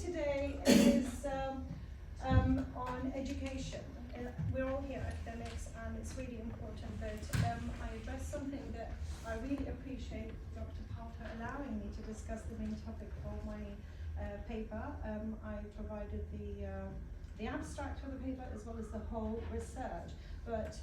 today is on education. We're all here academics, and it's really important that I address something that I really appreciate Dr. Palter allowing me to discuss the main topic of my paper. I provided the abstract for the paper as well as the whole research, but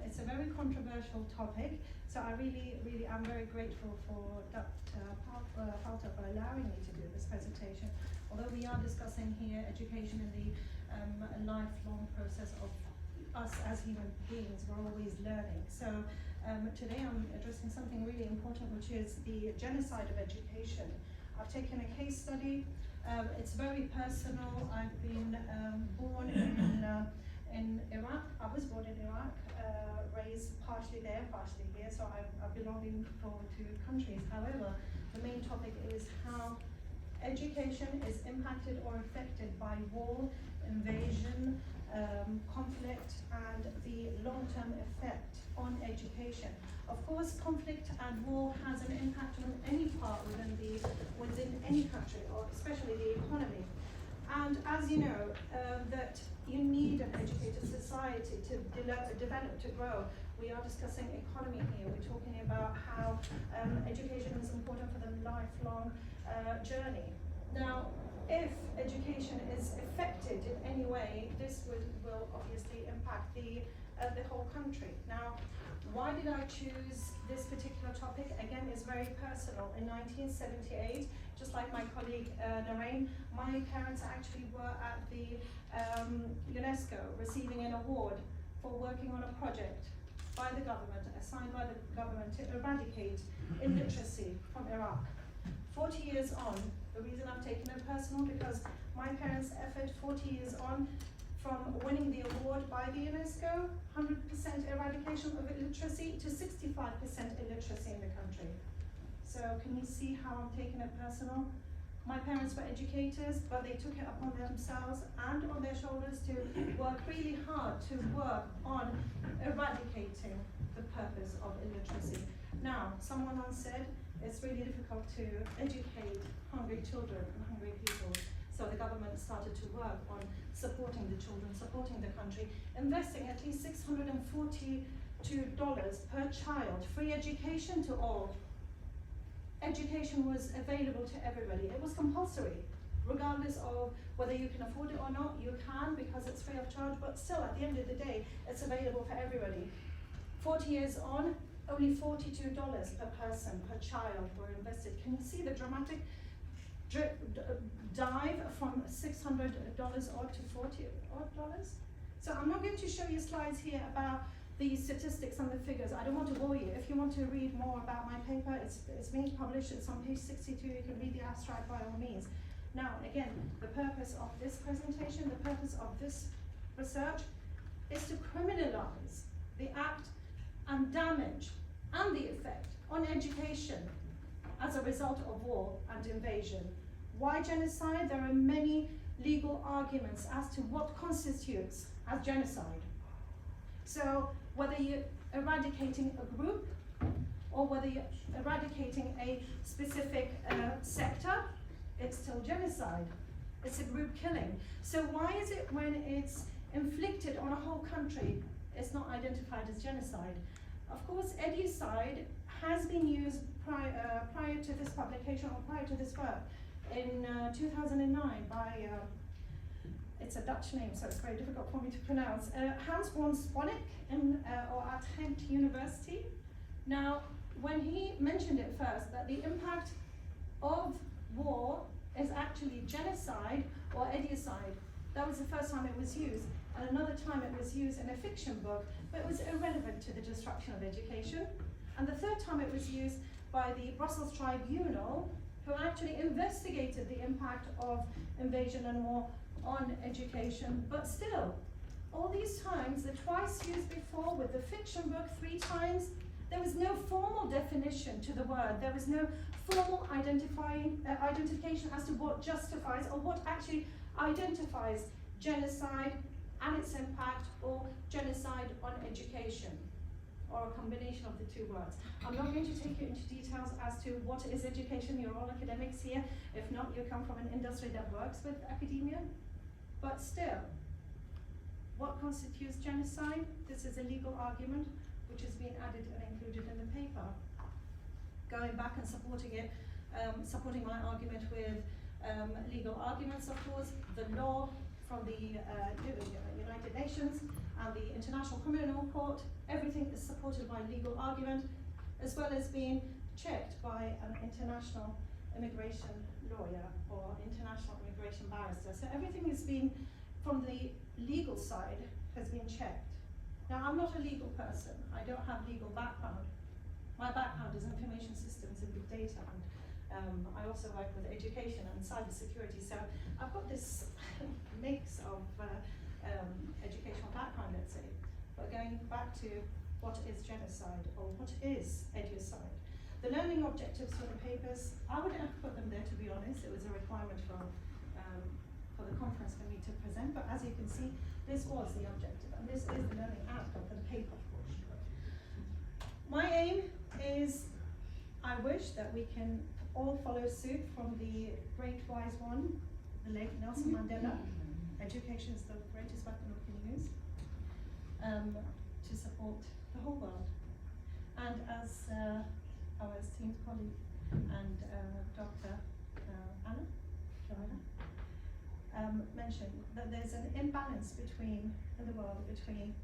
it's a very controversial topic, so I really am very grateful for Dr. Palter for allowing me to do this presentation. Although we are discussing here education in the lifelong process of us as human beings, we're always learning. So today I'm addressing something really important, which is the genocide of education. I've taken a case study. It's very personal. I've been born in Iraq. I was born in Iraq, raised partially there, partially here, so I belong in two countries. However, the main topic is how education is impacted or affected by war, invasion, conflict, and the long-term effect on education. Of course, conflict and war has an impact on any part within any country, or especially the economy. And as you know, that you need an educated society to develop, to grow. We are discussing economy here. We're talking about how education is important for the lifelong journey. Now, if education is affected in any way, this will obviously impact the whole country. Now, why did I choose this particular topic? Again, it's very personal. In 1978, just like my colleague Narain, my parents actually were at the UNESCO receiving an award for working on a project by the government, assigned by the government to eradicate illiteracy from Iraq. 40 years on, the reason I've taken it personal, because my parents' effort 40 years on from winning the award by the UNESCO, 100% eradication of illiteracy to 65% illiteracy in the country. So can you see how I'm taking it personal? My parents were educators, but they took it upon themselves and on their shoulders to work really hard to work on eradicating the purpose of illiteracy. Now, someone once said, it's really difficult to educate hungry children and hungry people. So the government started to work on supporting the children, supporting the country, investing at least $642 per child, free education to all. Education was available to everybody. It was compulsory, regardless of whether you can afford it or not. You can, because it's free of charge, but still at the end of the day, it's available for everybody. 40 years on, only $42 per person, per child were invested. Can you see the dramatic dive from $600 odd to $40 odd? So I'm not going to show you slides here about the statistics and the figures. I don't want to bore you. If you want to read more about my paper, it's being published. It's on page 62. You can read the abstract by all means. Now, again, the purpose of this presentation, the purpose of this research is to criminalize the act and damage and the effect on education as a result of war and invasion. Why genocide? There are many legal arguments as to what constitutes as genocide. So whether you're eradicating a group or whether you're eradicating a specific sector, it's still genocide. It's a group killing. So why is it when it's inflicted on a whole country, it's not identified as genocide? Of course, Educide has been used prior to this publication or prior to this work in 2009 by, it's a Dutch name, so it's very difficult for me to pronounce, Hans von Sponik or at Ghent University. Now, when he mentioned it first, that the impact of war is actually genocide or Educide, that was the first time it was used. And another time it was used in a fiction book, but it was irrelevant to the destruction of education. And the third time it was used by the Brussels Tribunal, who actually investigated the impact of invasion and war on education. But still, all these times, the twice used before with the fiction book 3 times, there was no formal definition to the word. There was no formal identification as to what justifies or what actually identifies genocide and its impact, or genocide on education. or a combination of the two words. I'm not going to take you into details as to what is education. You're all academics here. If not, you come from an industry that works with academia. But still, what constitutes genocide? This is a legal argument which has been added and included in the paper. Going back and supporting it, supporting my argument with legal arguments, of course, the law from the United Nations and the International Criminal Court, everything is supported by legal argument, as well as being checked by an international immigration lawyer or international immigration barrister. So everything has been, from the legal side, has been checked. Now, I'm not a legal person. I don't have legal background. My background is information systems and big data, and I also work with education and cybersecurity. So I've got this mix of educational background, let's say. But going back to what is genocide or what is Educide? The learning objectives for the papers, I wouldn't have put them there, to be honest. It was a requirement for the conference for me to present, but as you can see, this was the objective, and this is the learning outcome for the paper. My aim is, I wish that we can all follow suit from the great wise one, the late Nelson Mandela. Education is the greatest weapon we can use to support the whole world. And as our esteemed colleague and Dr. Anna mentioned, that there's an imbalance in the world between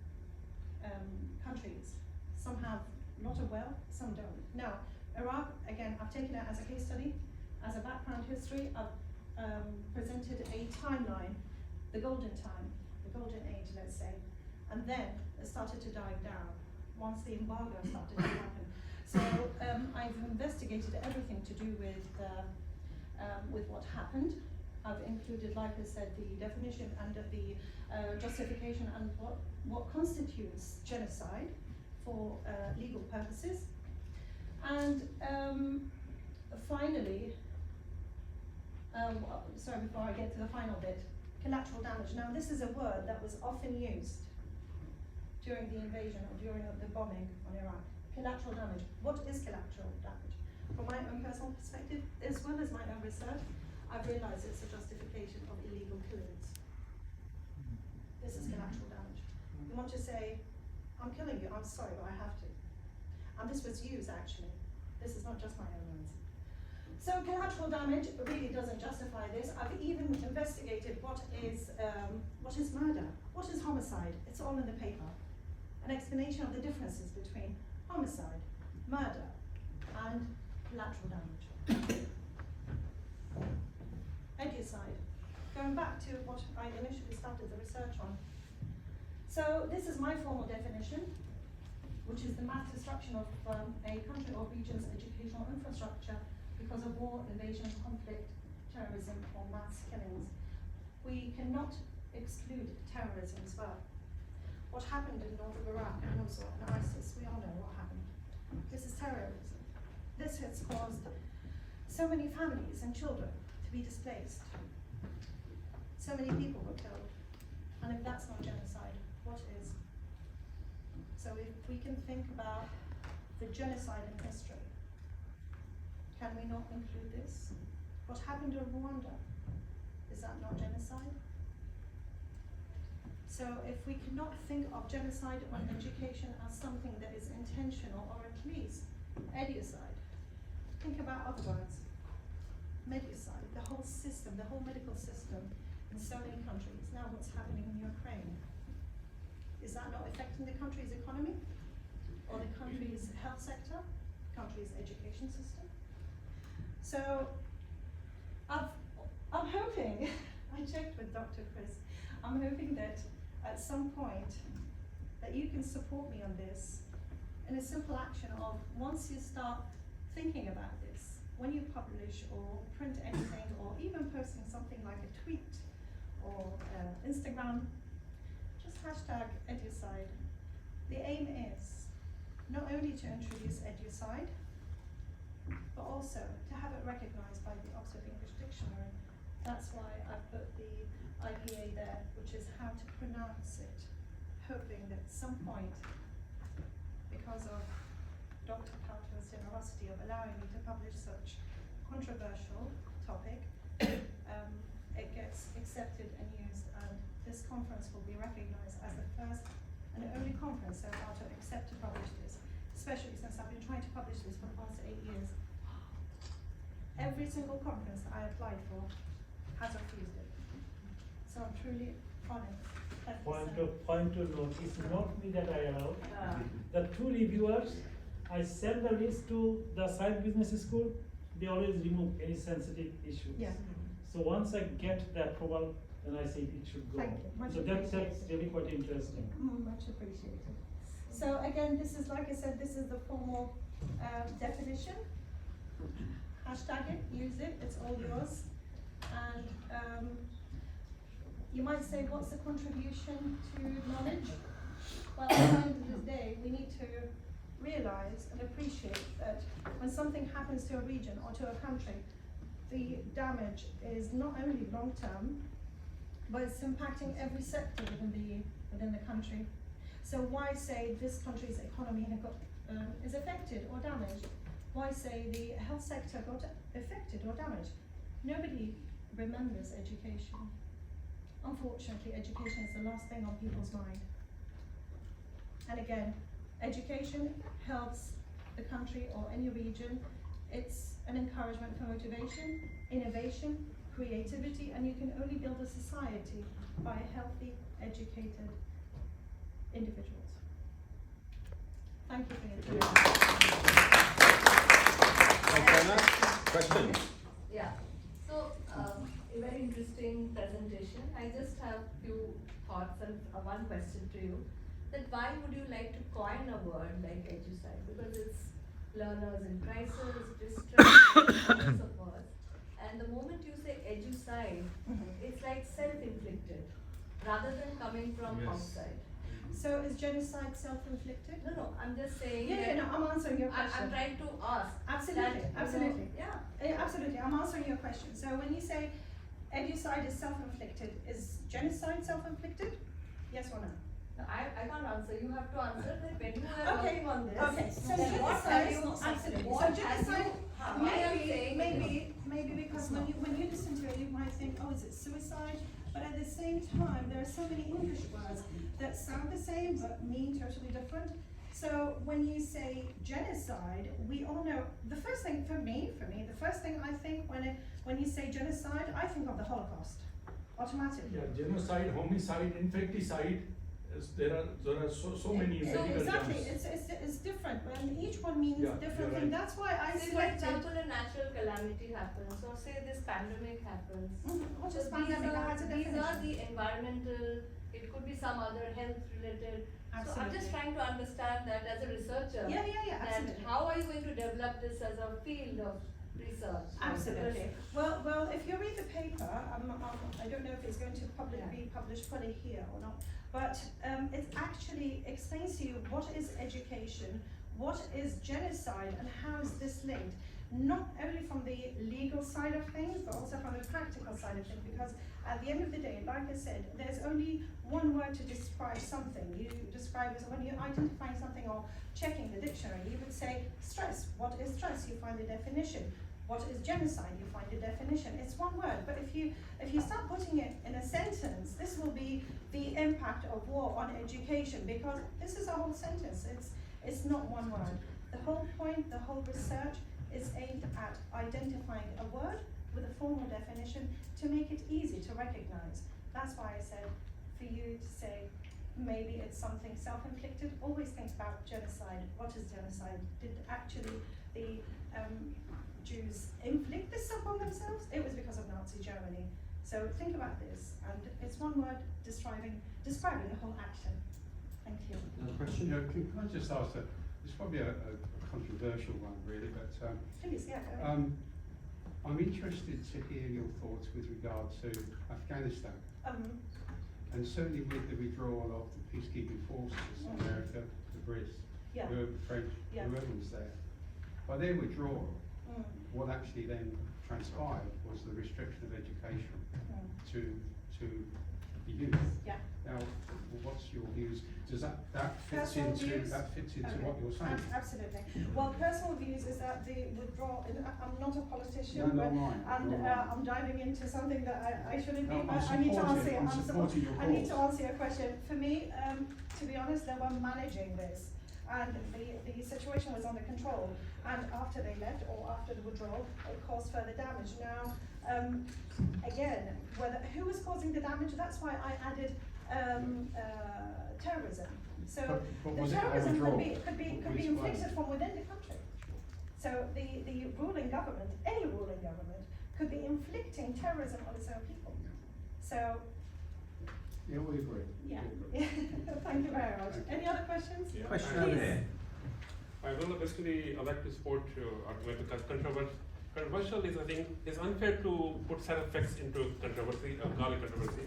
countries. Some have a lot of wealth, some don't. Now, Iraq, again, I've taken it as a case study, as a background history. I've presented a timeline, the golden time, the golden age, let's say, and then it started to die down once the embargo started to happen. So I've investigated everything to do with what happened. I've included, like I said, the definition and the justification and what constitutes genocide for legal purposes. And finally, sorry, before I get to the final bit, collateral damage. Now, this is a word that was often used during the invasion or during the bombing on Iraq. Collateral damage. What is collateral damage? From my own personal perspective, as well as my own research, I've realized it's a justification of illegal killings. This is collateral damage. You want to say, I'm killing you, I'm sorry, but I have to. And this was used, actually. This is not just my own words. So collateral damage really doesn't justify this. I've even investigated what is murder, what is homicide. It's all in the paper. An explanation of the differences between homicide, murder, and collateral damage. Educide. Going back to what I initially started the research on. So this is my formal definition, which is the mass destruction of a country or region's educational infrastructure because of war, invasion, conflict, terrorism, or mass killings. We cannot exclude terrorism as well. What happened in north of Iraq and Mosul and ISIS, we all know what happened. This is terrorism. This has caused so many families and children to be displaced. So many people were killed. And if that's not genocide, what is? So if we can think about the genocide in history, can we not include this? What happened in Rwanda? Is that not genocide? So if we cannot think of genocide on education as something that is intentional, or at least educide, think about other words. Medicide, the whole system, the whole medical system in so many countries. Now what's happening in Ukraine? Is that not affecting the country's economy? Or the country's health sector? The country's education system? So I'm hoping, I checked with Dr. Chris, I'm hoping that at some point that you can support me on this in a simple action of, once you start thinking about this, when you publish or print anything, or even posting something like a tweet or Instagram, just hashtag Educide. The aim is not only to introduce Educide, but also to have it recognized by the Oxford English Dictionary. That's why I put the IPA there, which is how to pronounce it, hoping that at some point, because because of Dr. Carter's generosity of allowing me to publish such controversial topic, it gets accepted and used, and this conference will be recognized as the first and only conference so far to accept to publish this, especially since I've been trying to publish this for the past 8 years. Every single conference that I applied for has refused it. So I'm truly honored. Point to note, it's not me that I allow. The two reviewers, I send the list to the side business school, they always remove any sensitive issues. Yeah. So once I get the approval, then I say it should go. Thank you. Much So that's appreciated. really quite interesting. Much appreciated. So again, this is, like I said, this is the formal definition. Hashtag it, use it, it's all yours. And you might say, what's the contribution to knowledge? Well, at the end of the day, we need to realize and appreciate that when something happens to a region or to a country, the damage is not only long-term, but it's impacting every sector within the country. So why say this country's economy is affected or damaged? Why say the health sector got affected or damaged? Nobody remembers education. Unfortunately, education is the last thing on people's mind. And again, education helps the country or any region. It's an encouragement for motivation, innovation, creativity, and you can only build a society by healthy, educated individuals. Thank you for your time. Thank you, Anna. Questions? Yeah. So, a very interesting presentation. I just have few thoughts and one question to you. That why would you like to coin a word like Educide? Because it's learners in crisis, distress, lots of words. And the moment you say Educide, it's like self-inflicted, rather than coming from outside. So is genocide self-inflicted? No, I'm just saying. No, I'm answering your question. I'm trying to ask. Absolutely, that, absolutely. Yeah. Absolutely, I'm answering your question. So when you say Educide is self-inflicted, is genocide self-inflicted? Yes or no? No, I can't answer. You have to answer that when you are working on this. Okay, so then what genocide, have you, absolutely. what So have genocide, you, why are you saying maybe because when you listen to it, you might think, oh, is it suicide? But at the same time, there are so many English words that sound the same but mean totally different. So when you say genocide, we all know, the first thing for me, the first thing I think when you say genocide, I think of the Holocaust, automatically. Yeah, genocide, homicide, infanticide, there are so many medical Exactly, terms. it's different, and each one means Yeah, different you're thing. right. That's why I say, for selected. example, a natural calamity happens, or say this pandemic happens. What So is pandemic? That has a these are definition. the environmental, it could be some other health related. So I'm Absolutely. just trying to understand that as a researcher. Yeah, that absolutely. how are you going to develop this as a field of research? Absolutely. Well, if you read the paper, I don't know if it's going to be published fully here or not, but it actually explains to you what is education, what is genocide, and how is this linked. Not only from the legal side of things, but also from the practical side of things, because at the end of the day, like I said, there's only one word to describe something. You describe it when you're identifying something or checking the dictionary, you would say stress. What is stress? You find the definition. What is genocide? You find the definition. It's one word, but if you start putting it in a sentence, this will be the impact of war on education, because this is a whole sentence. It's not one word. The whole point, the whole research is aimed at identifying a word with a formal definition to make it easy to recognize. That's why I said for you to say maybe it's something self-inflicted. Always think about genocide. What is genocide? Did actually the Jews inflict this upon themselves? It was because of Nazi Germany. So think about this, and it's one word describing the whole action. Thank you. Another question? Yeah, can I just ask it's probably a controversial one really, but Please, yeah, go ahead. I'm interested to hear your thoughts with regard to Afghanistan, and certainly with the withdrawal of the peacekeeping forces, America, the Brits, Yeah. the French, Yeah. whoever was there. By their withdrawal, what actually then transpired was the restriction of education to the youth. Yeah. Now, what's your views? Does that fits Personal into views? okay. What you're saying? Absolutely. Well, personal views is that the withdrawal. I'm not a politician, No, but mine. I'm diving into something that I shouldn't be. No, But I'm I need to answer. supporting- I'm supporting your I need to cause. answer your question. For me, to be honest, they were managing this, and the situation was under control. And after they left, or after the withdrawal, it caused further damage. Now, again, who was causing the damage? That's why I added terrorism. So But the was it a terrorism withdrawal? could be Which inflicted one? from within the country. So the ruling government, any ruling government, could be inflicting terrorism on its own people. So Yeah, we agree. yeah, We agree. thank you very much. Any other questions? Yeah. Question over here. I will basically I like to support your argument because controversial is, I think, it's unfair to put side effects into controversy, garlic controversy.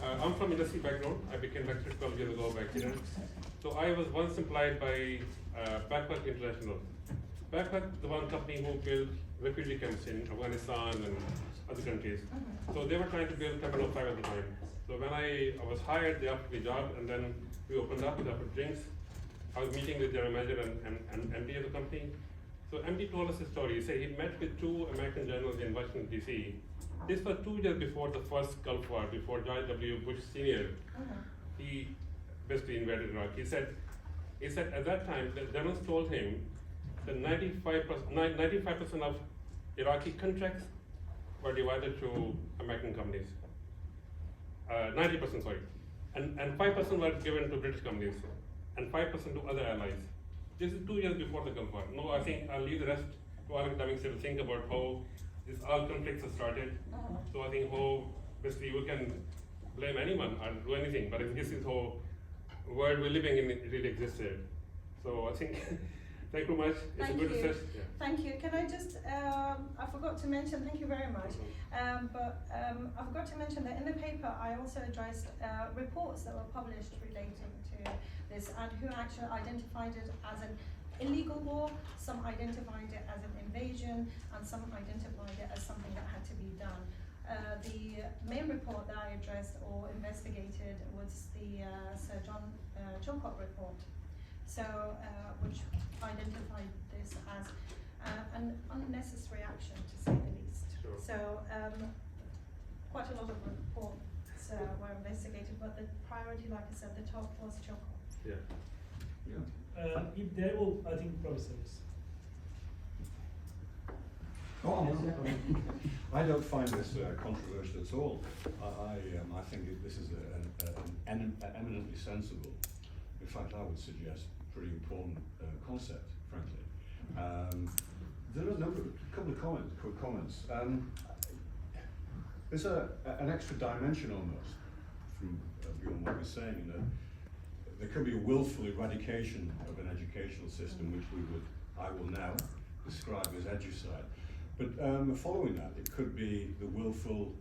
I'm from industry background. I became lecturer 12 years ago by accident. So I was once employed by Backpack International. Backpack, the one company who built refugee camps in Afghanistan and other countries. So they were trying to build Terminal 5 at the time. So when I was hired, they offered me a job, and then we opened up, we offered drinks. I was meeting with general manager and MD of the company. So MD told us a story. He said he met with 2 American generals in Washington, D.C. This was 2 years before the first Gulf War, before George W. Bush Sr. He basically invaded Iraq. He said at that time, the generals told him that 95% of Iraqi contracts were divided to American companies. 90%, sorry. And 5% were given to British companies, and 5% to other allies. This is 2 years before the Gulf War. No, I think I'll leave the rest to our academics to think about how all conflicts have started. So I think how basically you can blame anyone or do anything, but this is how world we're living in really existed. So I think thank you very much. It's Thank a good you. discussion. Yeah. Thank you. Can I just, I forgot to mention, thank you very much. I forgot to mention that in the paper I also addressed reports that were published relating to this and who actually identified it as an illegal war, some identified it as an invasion, and some identified it as something that had to be done. The main report that I addressed or investigated was the Sir John Chilcot report. So, which identified this as an unnecessary action, to say the least. Sure. So, quite a lot of reports were investigated, but the priority, like I said, the top was Chilcot. Yeah. If there, I think professors. I don't find this controversial at all. I think this is an eminently sensible, in fact I would suggest pretty important concept, frankly. There are a couple of quick comments. There's an extra dimension almost from beyond what we're saying, in that there could be a willful eradication of an educational system, which I will now describe as Educide. But following that, it could be the willful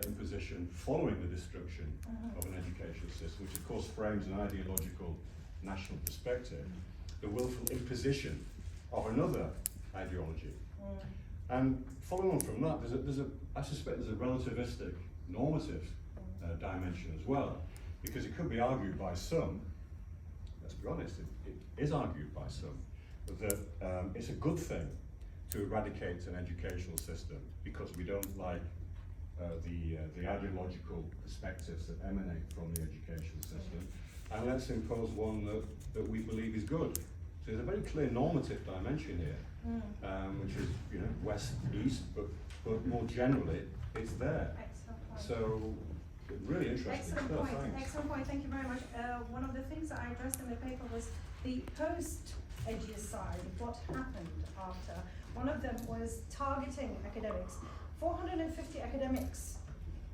imposition following the destruction of an educational system, which of course frames an ideological national perspective, the willful imposition of another ideology. And following on from that, I suspect there's a relativistic, normative dimension as well, because it could be argued by some, let's be honest, it is argued by some, that it's a good thing to eradicate an educational system because we don't like the ideological perspectives that emanate from the educational system, and let's impose one that we believe is good. So there's a very clear normative dimension here, which is west, east, but more generally, it's there. Excellent point. So really interesting Excellent stuff. point. Thanks. Excellent point. Thank you very much. One of the things that I addressed in the paper was the post-Educide, what happened after. One of them was targeting academics. 450 academics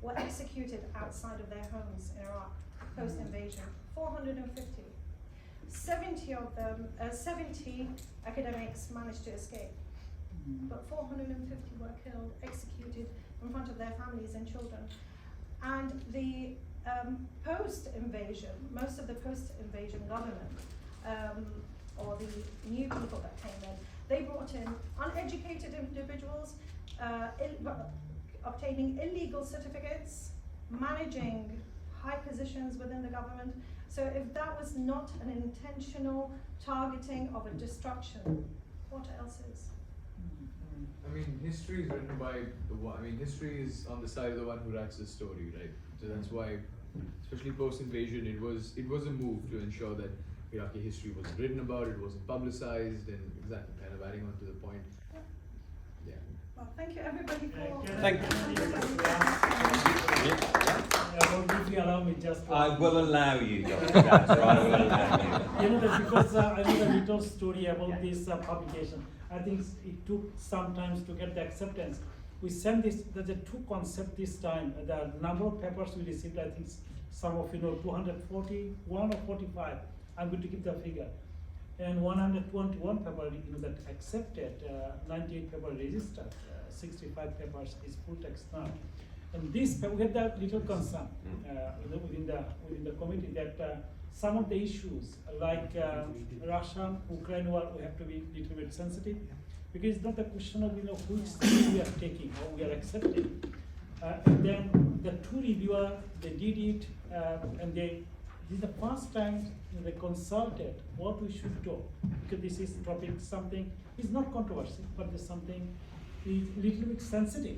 were executed outside of their homes in Iraq post-invasion. 450. 70 of them, 70 academics managed to escape, but 450 were killed, executed in front of their families and children. And the post-invasion, most of the post-invasion government, or the new people that came in, they brought in uneducated individuals, obtaining illegal certificates, managing high positions within the government. So if that was not an intentional targeting of a destruction, what else is? I mean, history is written by the one. I mean, history is on the side of the one who writes the story, right? So that's why, especially post-invasion, it was a move to ensure that Iraqi history was written about, it wasn't publicized, and exactly kind of adding on to the point. Yeah. Well, thank you everybody for. Thank If you allow me just. I will allow you, Dr. Jasper, I will allow you. You know that because I know the little story about this publication. I think it took some time to get the acceptance. We sent this, there's a two concept this time. The number of papers we received, I think some of 241 or 45. I'm going to give the figure. And 121 paper that accepted, 98 paper registered, 65 papers is full text now. And this, we had that little concern within the committee that some of the issues like Russia-Ukraine war, we have to be a little bit sensitive because it's not a question of which side we are taking or we are accepting. And then the two reviewers, they did it, and this is the first time they consulted what we should do because this is topic something is not controversial, but there's something is a little bit sensitive.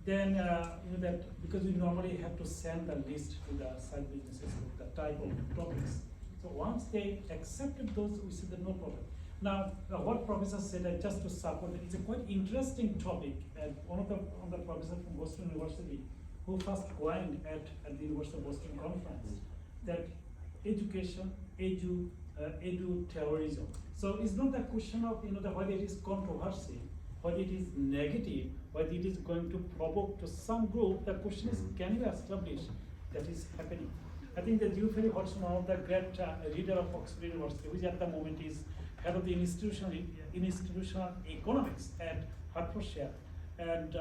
Then that because we normally have to send the list to the side businesses with the type of topics. So once they accepted those, we said that no problem. Now, what professor said, just to support it, it's a quite interesting topic. And one of the professors from Boston University, who first coined at the University of Boston conference, that education, edu terrorism. So it's not a question of whether it is controversy, whether it is negative, whether it is going to provoke to some group. The question is, can you establish that is happening? I think that Dewberry Hodgson, one of the great leader of Oxford University, which at the moment is head of the institutional economics at Hertfordshire, and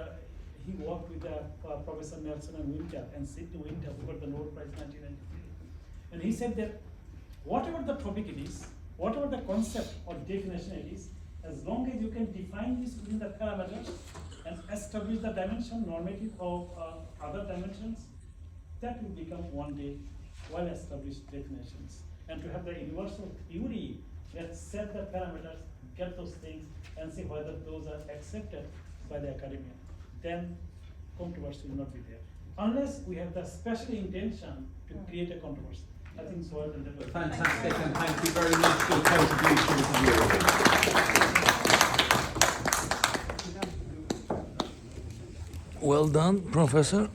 he worked with Professor Nelson and Winter and Sidney Winter, who got the Nobel Prize in 1993. And he said that whatever the topic it is, whatever the concept or definition it is, as long as you can define this within the parameters and establish the dimension, normative of other dimensions, that will become one day well-established definitions. And to have the universal theory that set the parameters, get those things, and see whether those are accepted by the academia, then controversy will not be there. Unless we have the special intention to create a controversy. I think so. Fantastic, and thank you very much for your contribution to the Well done, Professor.